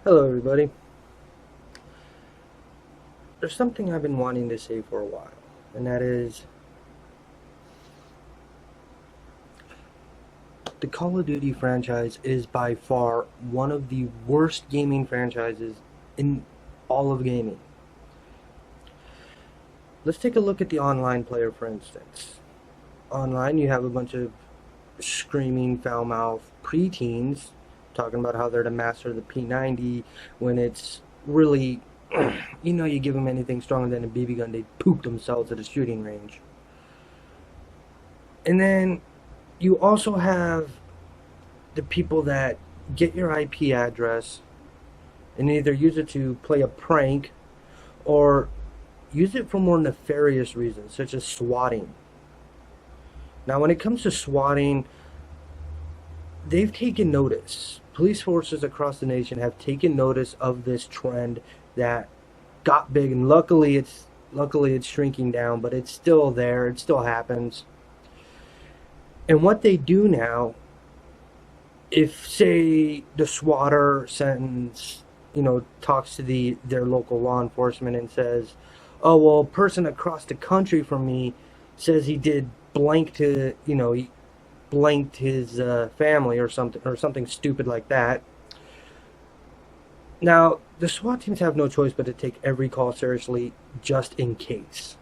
Hello, everybody. There's something I've been wanting to say for a while, and that is the Call of Duty franchise is by far one of the worst gaming franchises in all of gaming. Let's take a look at the online player, for instance. Online, you have a bunch of screaming, foul-mouthed preteens talking about how they're the master of the P90 when it's really, you give them anything stronger than a BB gun, they'd poop themselves at a shooting range. And then you also have the people that get your IP address and either use it to play a prank or use it for more nefarious reasons, such as swatting. Now, when it comes to swatting, they've taken notice. Police forces across the nation have taken notice of this trend that got big, and luckily it's shrinking down, but it's still there. It still happens. And what they do now, if say the SWATter talks to their local law enforcement and says, "Oh well, a person across the country from me says he did blank to he blanked his family or something stupid like that." Now the SWAT teams have no choice but to take every call seriously, just in case.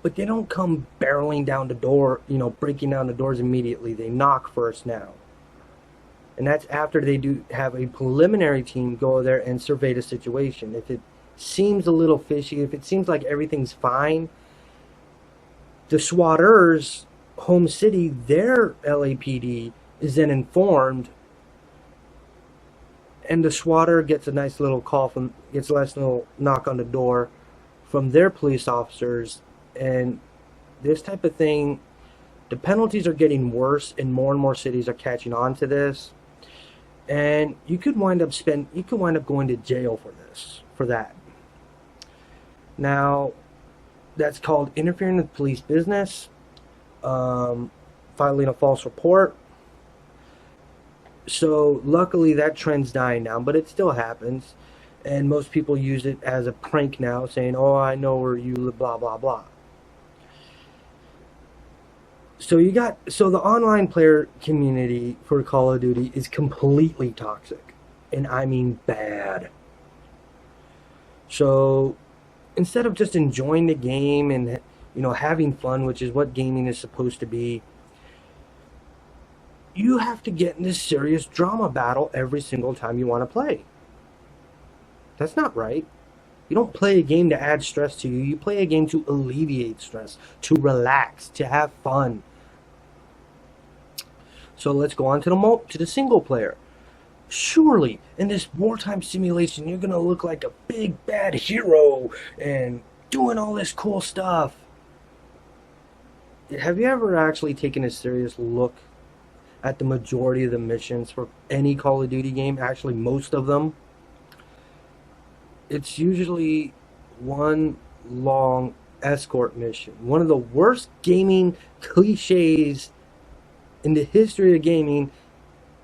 But they don't come barreling down the door, breaking down the doors immediately. They knock first now. And that's after they do have a preliminary team go there and survey the situation. If it seems a little fishy, if it seems like everything's fine, the SWATers, home city, their LAPD is then informed, and the SWATer gets a nice little knock on the door from their police officers. And this type of thing, the penalties are getting worse, and more cities are catching on to this. And you could wind up going to jail for that. Now, that's called interfering with police business, filing a false report. So luckily that trend's dying down, but it still happens, and most people use it as a prank now, saying, "Oh, I know where you live," blah blah blah. So the online player community for Call of Duty is completely toxic, and I mean bad. So instead of just enjoying the game and having fun, which is what gaming is supposed to be, you have to get in this serious drama battle every single time you want to play. That's not right. You don't play a game to add stress to you. You play a game to alleviate stress, to relax, to have fun. So let's go on to the single player. Surely, in this wartime simulation, you're going to look like a big bad hero and doing all this cool stuff. Have you ever actually taken a serious look at the majority of the missions for any Call of Duty game? Actually, most of them. It's usually one long escort mission. One of the worst gaming cliches in the history of gaming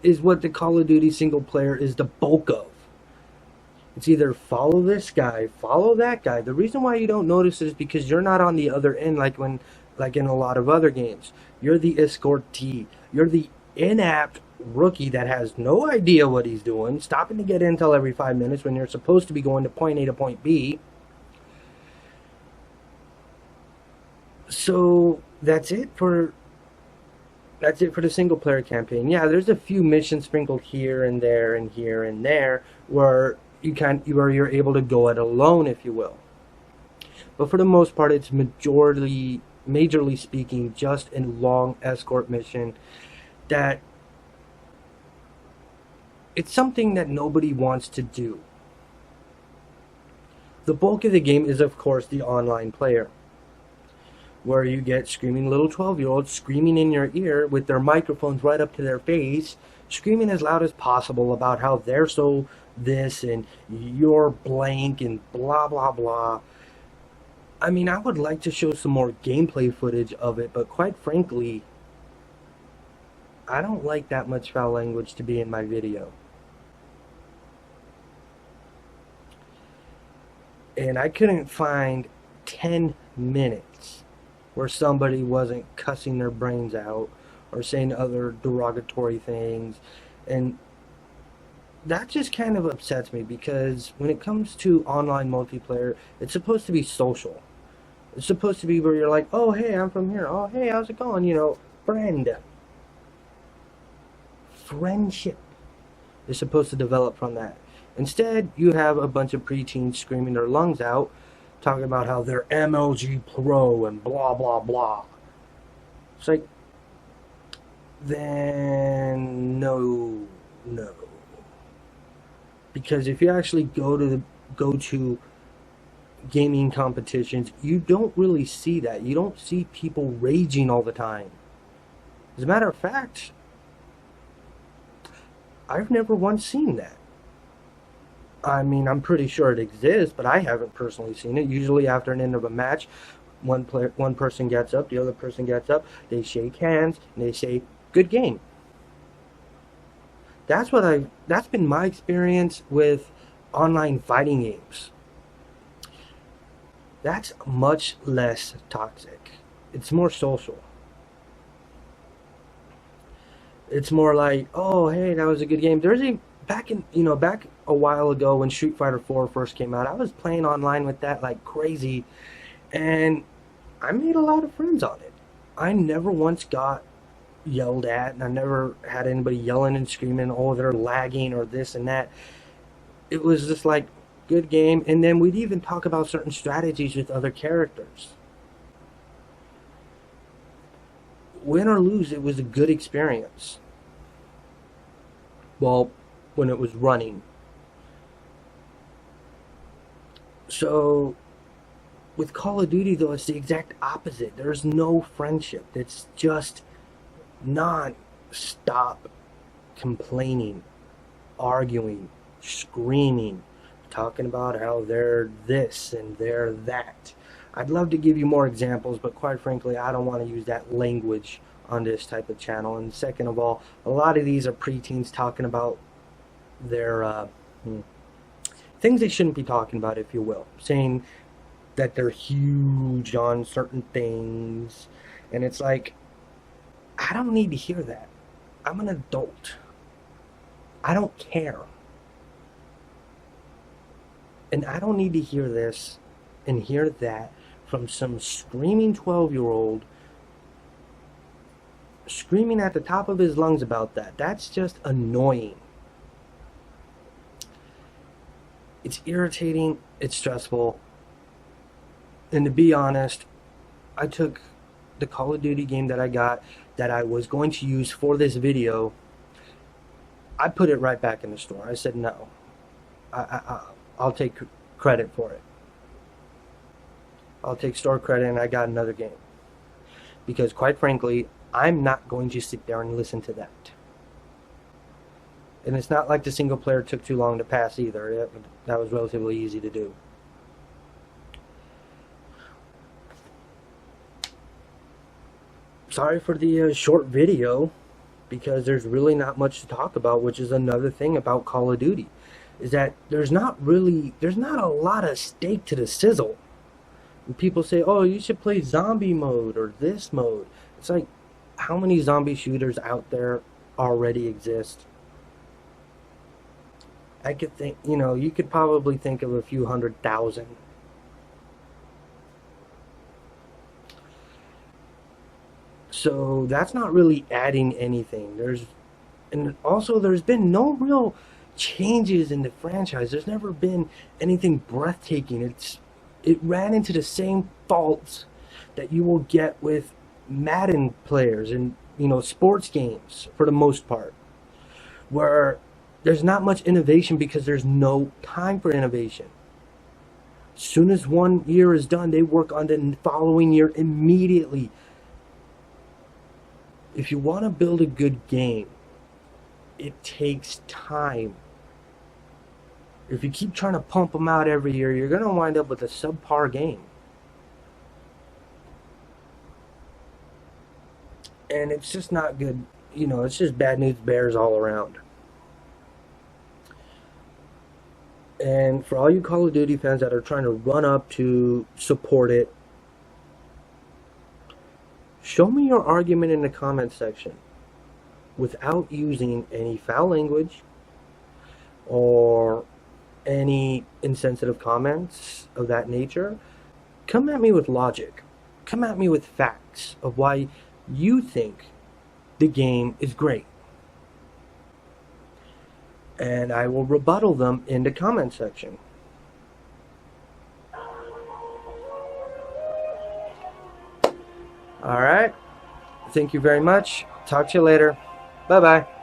is what the Call of Duty single player is the bulk of. It's either follow this guy, follow that guy. The reason why you don't notice is because you're not on the other end like in a lot of other games. You're the escortee. You're the inept rookie that has no idea what he's doing, stopping to get intel every 5 minutes when you're supposed to be going to point A to point B. So that's it for the single player campaign. Yeah, there's a few missions sprinkled here and there and here and there where you're able to go it alone, if you will. But for the most part, it's majorly speaking, just a long escort mission that it's something that nobody wants to do. The bulk of the game is, of course, the online player, where you get screaming little 12-year-olds screaming in your ear with their microphones right up to their face, screaming as loud as possible about how they're so this and you're blank and blah blah blah. I mean, I would like to show some more gameplay footage of it, but quite frankly, I don't like that much foul language to be in my video. And I couldn't find 10 minutes where somebody wasn't cussing their brains out or saying other derogatory things. And that just kind of upsets me because when it comes to online multiplayer, it's supposed to be social. It's supposed to be where you're like, oh, hey, I'm from here. Oh, hey, how's it going? Friend. Friendship is supposed to develop from that. Instead, you have a bunch of preteens screaming their lungs out, talking about how they're MLG Pro and blah, blah, blah. It's like, then no. Because if you actually go to gaming competitions, you don't really see that. You don't see people raging all the time. As a matter of fact, I've never once seen that. I mean, I'm pretty sure it exists, but I haven't personally seen it. Usually, after an end of a match, one person gets up, the other person gets up, they shake hands, and they say, "Good game." That's been my experience with online fighting games. That's much less toxic. It's more social. It's more like, oh, hey, that was a good game. There's a back a while ago when Street Fighter 4 first came out. I was playing online with that like crazy, and I made a lot of friends on it. I never once got yelled at, and I never had anybody yelling and screaming, oh, they're lagging or this and that. It was just like good game, and then we'd even talk about certain strategies with other characters. Win or lose, it was a good experience. Well, when it was running. So with Call of Duty, though, it's the exact opposite. There's no friendship. It's just non-stop complaining, arguing, screaming, talking about how they're this and they're that. I'd love to give you more examples, but quite frankly, I don't want to use that language on this type of channel. And second of all, a lot of these are preteens talking about their things they shouldn't be talking about, if you will, saying that they're huge on certain things. And it's like, I don't need to hear that. I'm an adult. I don't care. And I don't need to hear this and hear that from some screaming 12-year-old screaming at the top of his lungs about that. That's just annoying. It's irritating, it's stressful, and to be honest, I took the Call of Duty game that I got, that I was going to use for this video, I put it right back in the store. I said no. I'll take credit for it. I'll take store credit, and I got another game. Because quite frankly, I'm not going to sit there and listen to that. And it's not like the single player took too long to pass either. That was relatively easy to do. Sorry for the short video, because there's really not much to talk about, which is another thing about Call of Duty, is that there's not a lot of steak to the sizzle. And people say, oh, you should play zombie mode or this mode. It's like, how many zombie shooters out there already exist? I could think, you could probably think of a few 100,000. So that's not really adding anything. And also there's been no real changes in the franchise. There's never been anything breathtaking. It ran into the same faults that you will get with Madden players and sports games for the most part, where there's not much innovation because there's no time for innovation. As soon as one year is done, they work on the following year immediately. If you want to build a good game, it takes time. If you keep trying to pump them out every year, you're going to wind up with a subpar game. And it's just not good. It's just bad news bears all around. And for all you Call of Duty fans that are trying to run up to support it, show me your argument in the comment section without using any foul language or any insensitive comments of that nature. Come at me with logic. Come at me with facts of why you think the game is great. And I will rebuttal them in the comment section. Alright. Thank you very much. Talk to you later. Bye bye.